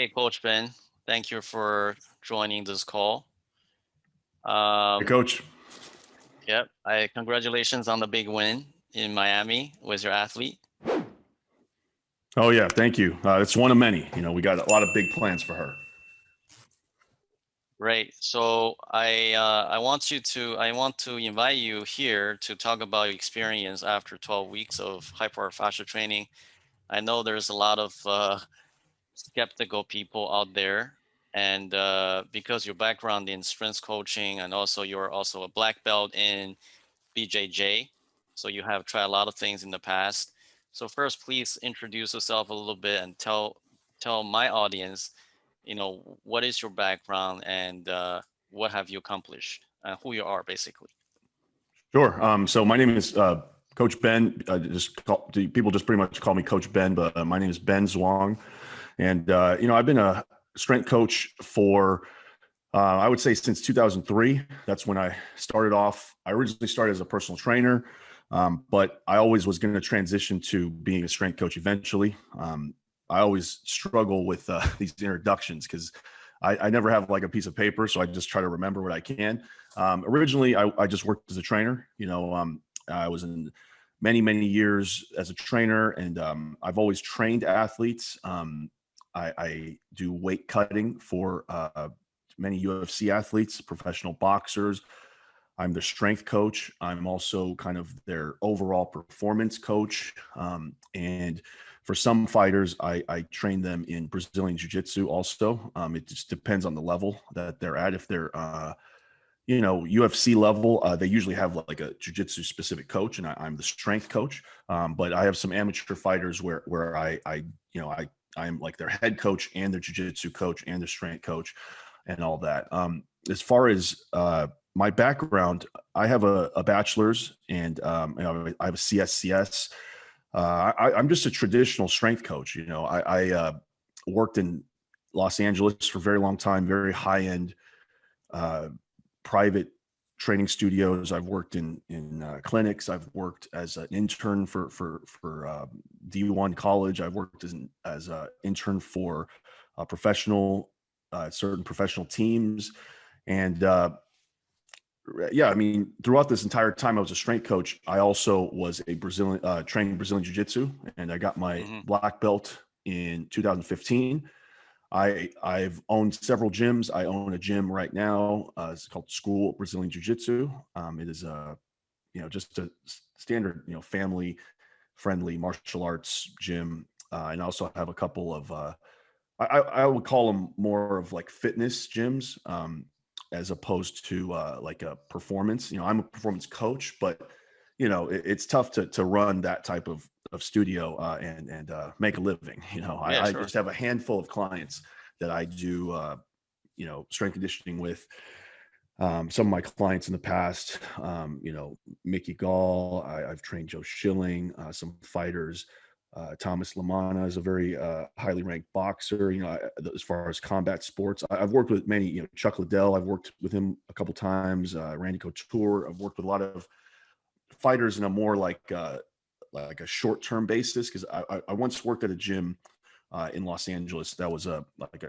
Hey, Coach Ben. Thank you for joining this call. Hey, Coach. Yep. Congratulations on the big win in Miami with your athlete. Oh yeah, thank you. It's one of many. We got a lot of big plans for her. Great. So I want to invite you here to talk about your experience after 12 weeks of Hyperarch fascia training. I know there's a lot of skeptical people out there, and because your background in strength coaching and also you're also a black belt in BJJ. So you have tried a lot of things in the past. So first, please introduce yourself a little bit and tell my audience, what is your background and what have you accomplished and who you are, basically. Sure. So my name is Coach Ben. People just pretty much call me Coach Ben, but my name is Ben Zwang, and I've been a strength coach for I would say since 2003. That's when I started off. I originally started as a personal trainer, but I always was going to transition to being a strength coach eventually. I always struggle with these introductions because I never have like a piece of paper, so I just try to remember what I can. Originally, I just worked as a trainer. I was in many years as a trainer, and I've always trained athletes. I do weight cutting for many UFC athletes, professional boxers. I'm their strength coach. I'm also kind of their overall performance coach. And for some fighters, I train them in Brazilian Jiu-Jitsu also. It just depends on the level that they're at. If they're, UFC level, they usually have like a Jiu-Jitsu specific coach, and I'm the strength coach. But I have some amateur fighters where I'm like their head coach and their Jiu-Jitsu coach and their strength coach and all that. As far as my background, I have a bachelor's and I have a CSCS. I'm just a traditional strength coach. I worked in Los Angeles for a very long time, very high-end private training studios. I've worked in clinics. I've worked as an intern for D1 college. I've worked as an intern for certain professional teams. And I mean, throughout this entire time I was a strength coach, I also was a training Brazilian Jiu-Jitsu, and I got my black belt in 2015. I've owned several gyms. I own a gym right now. It's called School Brazilian Jiu-Jitsu. It is just a standard, family friendly martial arts gym. And I also have a couple of I would call them more of like fitness gyms, as opposed to like a performance. I'm a performance coach, but it's tough to run that type of studio and make a living. Yeah, I sure. just have a handful of clients that I do strength conditioning with. Some of my clients in the past, Mickey Gall, I've trained Joe Schilling, some fighters. Thomas Lamana is a very highly ranked boxer. As far as combat sports, I've worked with many. Chuck Liddell, I've worked with him a couple times. Randy Couture, I've worked with a lot of fighters in a more like a short-term basis. Because I once worked at a gym in Los Angeles that was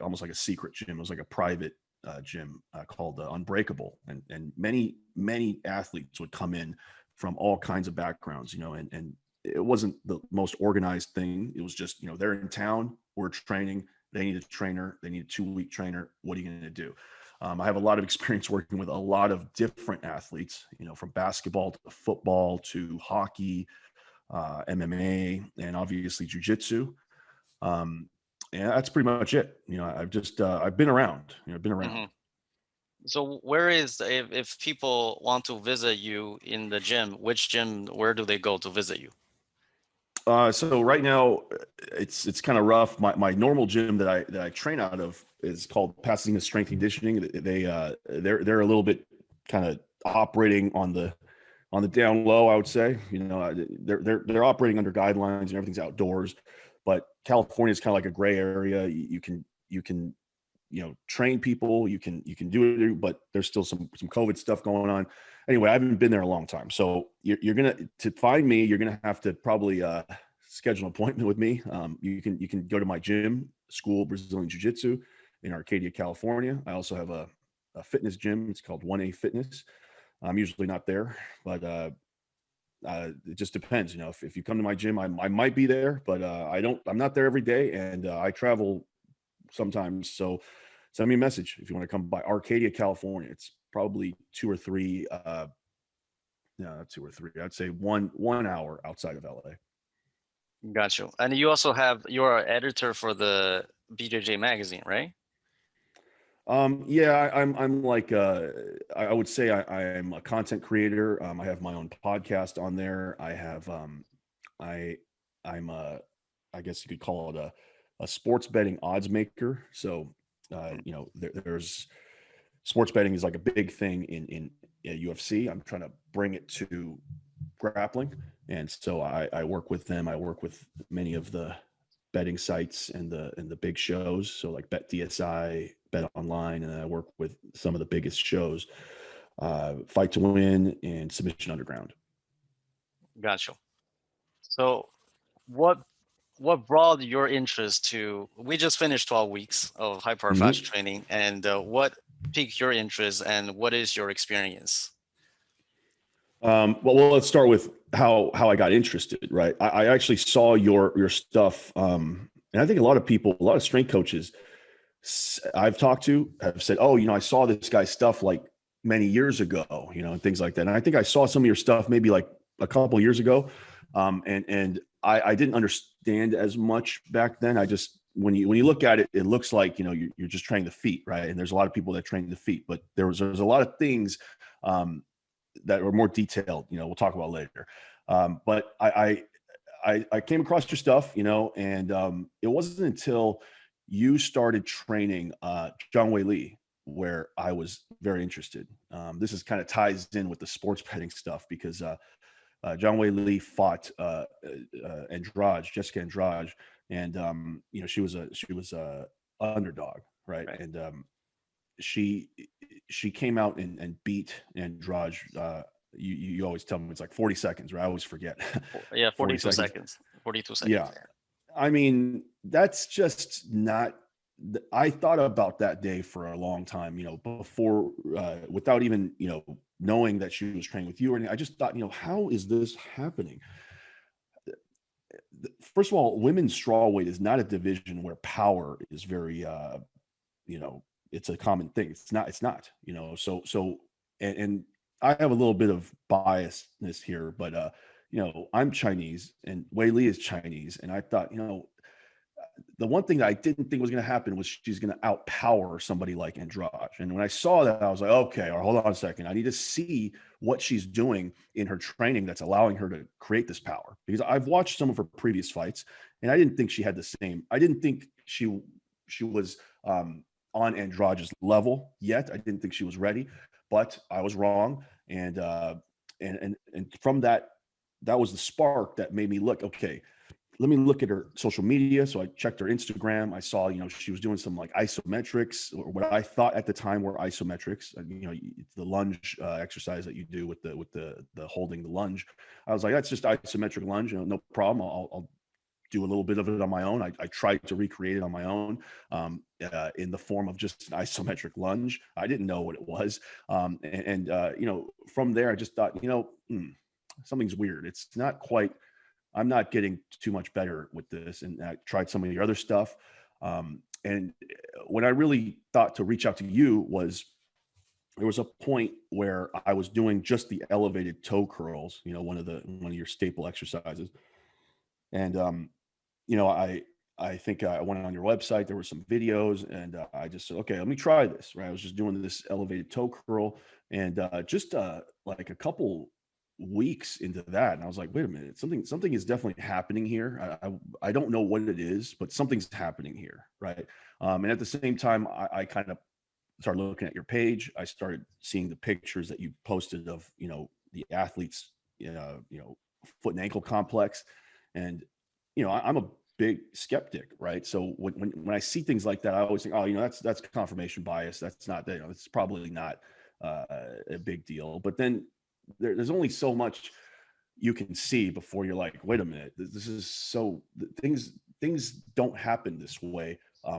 almost like a secret gym. It was like a private gym called Unbreakable, and many athletes would come in from all kinds of backgrounds. And it wasn't the most organized thing. It was just, they're in town, we're training, they need a trainer, they need a 2-week trainer. What are you going to do? I have a lot of experience working with a lot of different athletes, from basketball to football to hockey, MMA, and obviously jiu-jitsu. And that's pretty much it. I've been around, So if people want to visit you in the gym, which gym, where do they go to visit you? So right now it's kind of rough. My normal gym that I train out of is called Pasadena Strength and Conditioning. They're a little bit kind of operating on the down low, I would say. They're operating under guidelines and everything's outdoors, but California is kind of like a gray area. You can train people, you can do it, but there's still some COVID stuff going on. Anyway, I haven't been there a long time. So to find me, you're going to have to probably schedule an appointment with me, you can go to my gym, School Brazilian Jiu Jitsu in Arcadia, California. I also have a fitness gym. It's called 1A Fitness. I'm usually not there, but it just depends. If you come to my gym, I might be there, but I'm not there every day, and I travel sometimes. So send me a message if you want to come by Arcadia, California. It's probably 2 or 3. No, not 2 or 3. I'd say one hour outside of LA. Got you. And you also you're an editor for the BJJ magazine, right? Yeah, I'm like I would say I am a content creator. I have my own podcast on there. I have I I'm a I guess you could call it a sports betting odds maker. So Mm. there's sports betting is like a big thing in UFC. I'm trying to bring it to grappling, and so I work with them. I work with many of the betting sites and the big shows. So like Bet DSI, Bet Online, and I work with some of the biggest shows, Fight to Win and Submission Underground. Got you. So what what brought your interest to? We just finished 12 weeks of Hyperarch Fascia Mm-hmm. training, and what piqued your interest, and what is your experience? Well, let's start with how I got interested. Right, I actually saw your stuff, and I think a lot of people, a lot of strength coaches I've talked to have said, "Oh, I saw this guy's stuff like many years ago, and things like that." And I think I saw some of your stuff maybe like a couple years ago, and I didn't understand as much back then. I just when you look at it, it looks like you're just training the feet, right? And there's a lot of people that train the feet, but there's a lot of things um, that are more detailed. We'll talk about later. But I came across your stuff, and it wasn't until you started training John Wei Lee where I was very interested. This is kind of ties in with the sports betting stuff because John Wei Lee fought Jessica Andrade, and she was a underdog, right? Right. And she she came out and beat Andrade. You always tell me it's like 40 seconds, right? I always forget. Yeah, 40 42 seconds. seconds. 42 seconds. Yeah. I mean, that's just not. I thought about that day for a long time, before, without even, knowing that she was training with you or anything. I just thought, how is this happening? First of all, women's strawweight is not a division where power is very, you know, it's a common thing. It's not, so, and I have a little bit of biasness here, but, I'm Chinese and Wei Li is Chinese. And I thought, the one thing that I didn't think was going to happen was she's going to outpower somebody like Andrade. And when I saw that, I was like, okay, or hold on a second. I need to see what she's doing in her training that's allowing her to create this power. Because I've watched some of her previous fights, and I didn't think she had the same. I didn't think she was on Andrade's level yet. I didn't think she was ready, but I was wrong. And from that, that was the spark that made me look, okay, let me look at her social media. So I checked her Instagram. I saw, she was doing some like isometrics, or what I thought at the time were isometrics. It's the lunge exercise that you do with the holding the lunge. I was like, that's just isometric lunge. No problem. I'll do a little bit of it on my own. I tried to recreate it on my own in the form of just an isometric lunge. I didn't know what it was. From there, I just thought, something's weird. It's not quite, I'm not getting too much better with this. And I tried some of your other stuff. And when I really thought to reach out to you was, there was a point where I was doing just the elevated toe curls, one of your staple exercises. And, I think I went on your website, there were some videos, and I just said, okay, let me try this, right? I was just doing this elevated toe curl, and just like a couple weeks into that, and I was like, wait a minute, something is definitely happening here. I don't know what it is, but something's happening here, right? And at the same time, I kind of started looking at your page. I started seeing the pictures that you posted of, the athletes, foot and ankle complex. And, I'm a big skeptic, right? So when I see things like that, I always think, oh, that's confirmation bias. That's not, it's probably not a big deal. But then there's only so much you can see before you're like, wait a minute, this is so things don't happen this way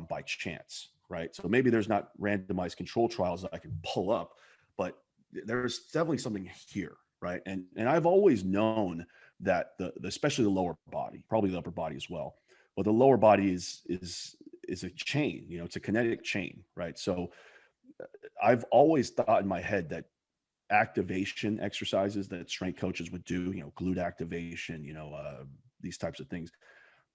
by chance, right? So maybe there's not randomized control trials that I can pull up, but there's definitely something here, right? And I've always known that the especially the lower body, probably the upper body as well, but the lower body is a chain, you know, it's a kinetic chain, right? So I've always thought in my head that activation exercises that strength coaches would do, you know, glute activation, these types of things,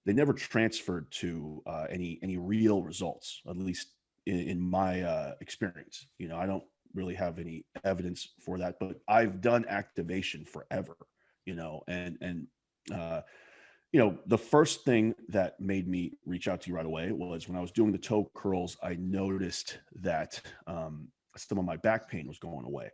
they never transferred to any real results, at least in my experience. You know, I don't really have any evidence for that, but I've done activation forever, you know, and uh, the first thing that made me reach out to you right away was when I was doing the toe curls, I noticed that some of my back pain was going away.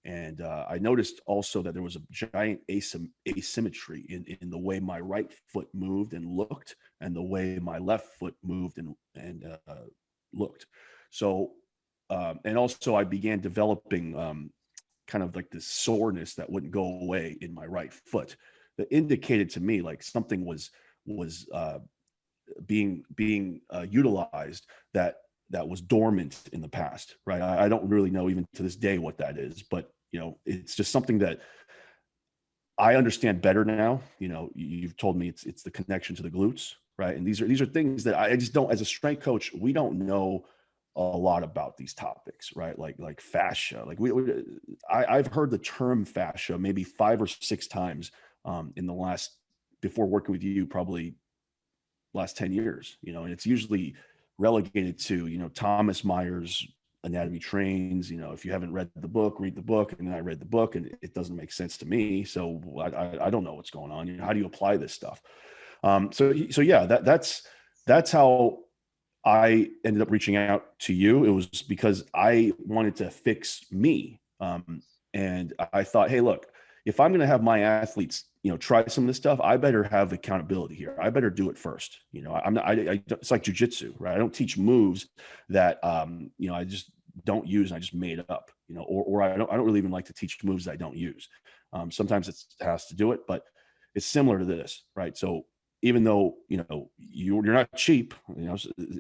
And I noticed also that there was a giant asymmetry in the way my right foot moved and looked, and the way my left foot moved and looked. So, and also I began developing kind of like this soreness that wouldn't go away in my right foot that indicated to me like something was being utilized that was dormant in the past, right? I don't really know even to this day what that is, but it's just something that I understand better now. You've told me it's the connection to the glutes, right? And these are things that I just don't, as a strength coach, we don't know a lot about these topics, right? Like fascia. Like I've heard the term fascia maybe 5 or 6 times in the last, before working with you, probably last 10 years, and it's usually relegated to, Thomas Myers anatomy trains. If you haven't read the book, read the book. And then I read the book and it doesn't make sense to me. So I don't know what's going on. How do you apply this stuff? So yeah, that's how I ended up reaching out to you. It was because I wanted to fix me. And I thought, hey, look, if I'm going to have my athletes, try some of this stuff, I better have accountability here. I better do it first. I'm not, it's like jujitsu, right? I don't teach moves that, I just don't use and I just made up, or I don't really even like to teach moves that I don't use. Sometimes it has to do it, but it's similar to this, right? So even though, you're not cheap,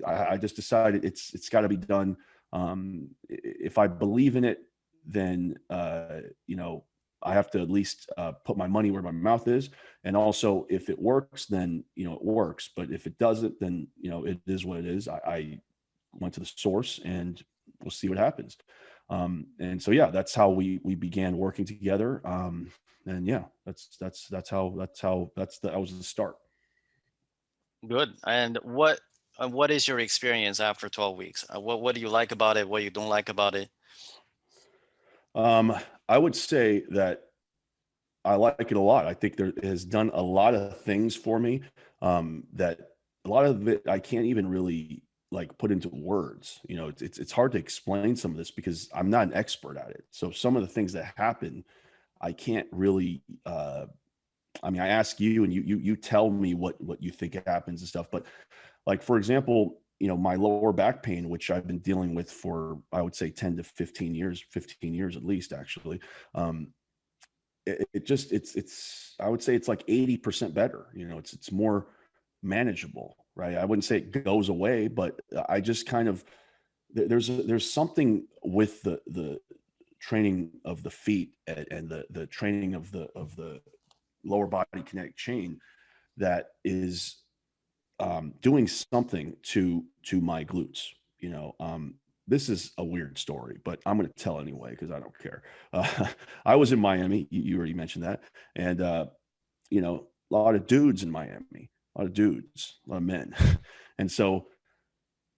I just decided it's got to be done. If I believe in it, then, I have to at least put my money where my mouth is. And also if it works, then, it works. But if it doesn't, then, it is what it is. I went to the source and we'll see what happens. And so, yeah, that's how we began working together. And yeah, that was the start. Good. And what is your experience after 12 weeks? What do you like about it? What you don't like about it? Um, I would say that I like it a lot. I think it has done a lot of things for me that a lot of it I can't even really like put into words. It's hard to explain some of this because I'm not an expert at it. So some of the things that happen, I can't really. I mean, I ask you, and you tell me what you think happens and stuff. But like for example, my lower back pain, which I've been dealing with for I would say 10 to 15 years, 15 years at least, actually. It's I would say it's like 80% better. It's more manageable, right? I wouldn't say it goes away, but I just kind of there's something with the training of the feet and the training of the lower body kinetic chain that is doing something to my glutes. This is a weird story, but I'm going to tell anyway because I don't care. I was in Miami. You already mentioned that, and a lot of dudes in Miami, a lot of dudes, a lot of men, and so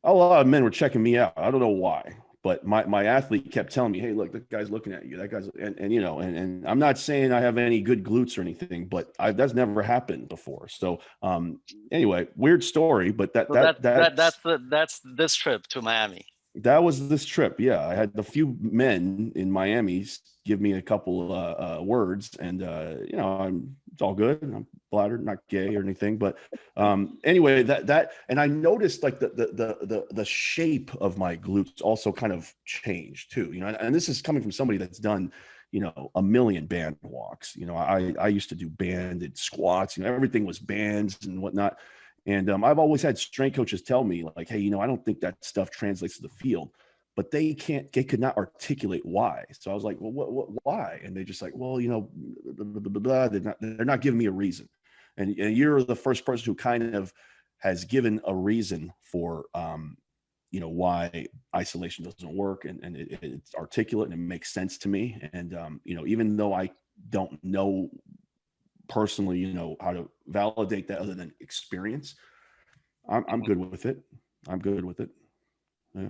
a lot of men were checking me out. I don't know why, but my athlete kept telling me, "Hey, look, that guy's looking at you. That guy's," and I'm not saying I have any good glutes or anything, but that's never happened before. So, anyway, weird story, but So that's this trip to Miami. that was this trip. Yeah, I had a few men in Miami give me a couple words, and it's all good. I'm flattered, not gay or anything, but anyway, and I noticed like the shape of my glutes also kind of changed too. And this is coming from somebody that's done a million band walks. I used to do banded squats, everything was bands and whatnot. And I've always had strength coaches tell me like, hey, I don't think that stuff translates to the field, but they could not articulate why. So I was like, well, why? And they just like, well, blah, blah, blah, blah. They're not giving me a reason. And you're the first person who kind of has given a reason for, why isolation doesn't work, and it's articulate and it makes sense to me. And even though I don't know personally, how to validate that other than experience, I'm Mhm. good with it. I'm good with it. Yeah.